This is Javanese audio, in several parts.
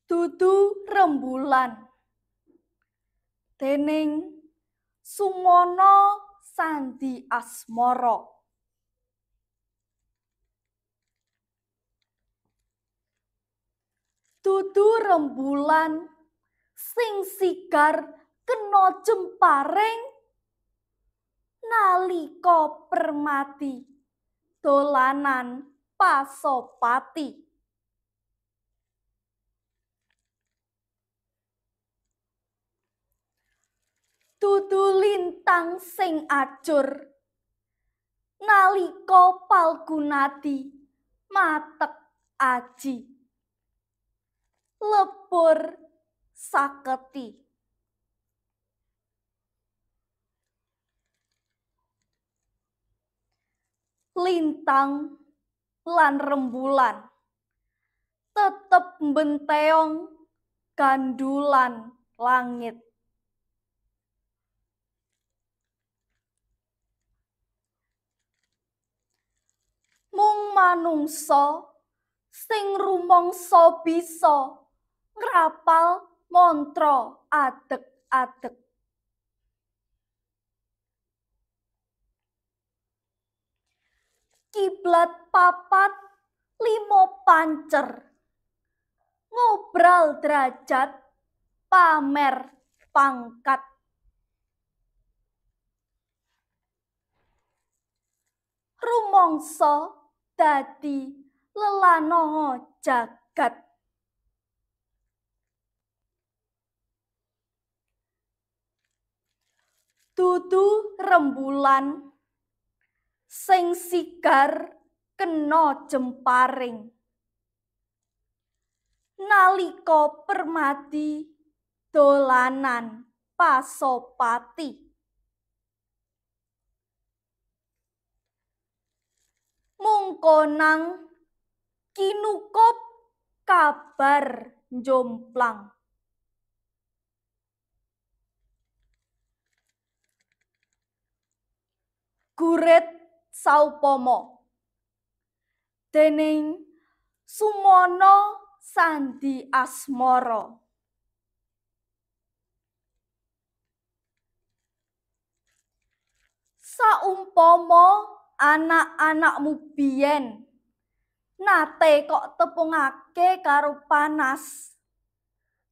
Dudu Rembulan déning Sumono Sandi Asmara. Dudu rembulan sing sigar kena jemparing nalika Permati dolanan Pasopati. Dudu lintang sing ajur nalika Palgunati matek aji lebur saketi. Lintang lan rembulan tetep mbenteong gandulan langit. Mung manungsa sing rumangsa bisa ngrapal mantra adeg-adeg. Kiblat papat limo pancer ngobral derajat pamer pangkat. Rumangsa dadi lelanonga jagat. Dudu rembulan sing sigar kena jemparing nalika Permati dolanan Pasopati. Mung konang kinukup kabar njomplang. Gurit saupama déning Sumono Sandi Asmara. Saumpama anak-anakmu biyen nate kok tepungake karo panas,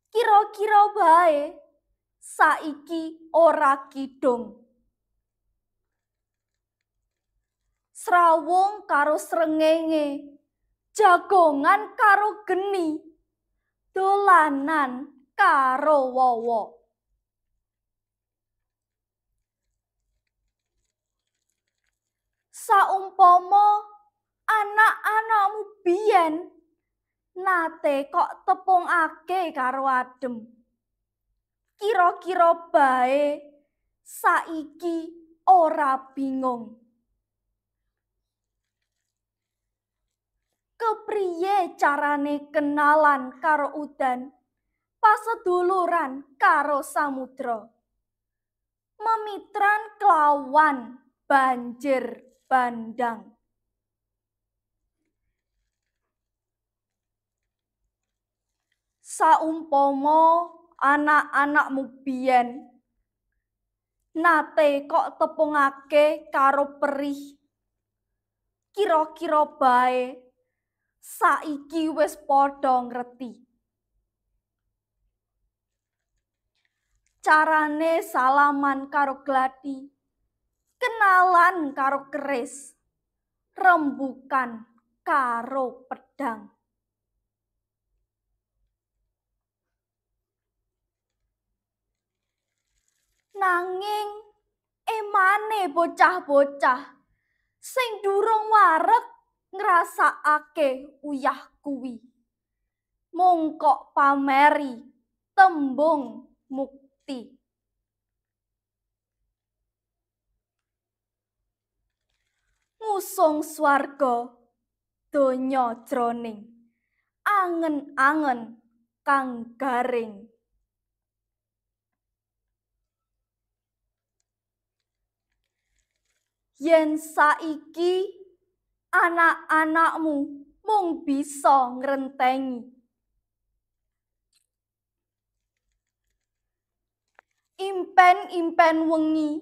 kira-kira bae saiki ora kidung. Srawung karo srengenge, jagongan karo geni, dolanan karo wawa. Saumpama anak-anakmu biyen nate kok tepungake karo adem, kira-kira bae saiki ora bingung. Kepriye carane kenalan karo udan, paseduluran karo samudra, memitran kelawan banjir bandang. Saumpama anak-anakmu biyen nate kok tepungake karo perih, kira-kira bae saiki wis padha ngerti. Carane salaman karo gladi, kenalan karo keris, rembukan karo pedang. Nanging emane bocah-bocah sing durung wareg ngrasakake uyah kuwi, mung kok pameri tembung mukti. Ngusung swarga donya jroning angen-angen kang garing. Yen saiki anak-anakmu mung bisa ngrentengi, Impen-impen wengi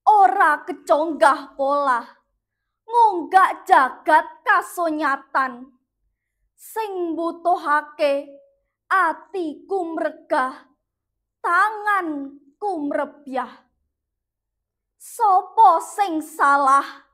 ora keconggah pola, ngonggak jagat kasonyatan. Sing mbutuhake atiku mregah, tanganku mrebyah. Sopo sing salah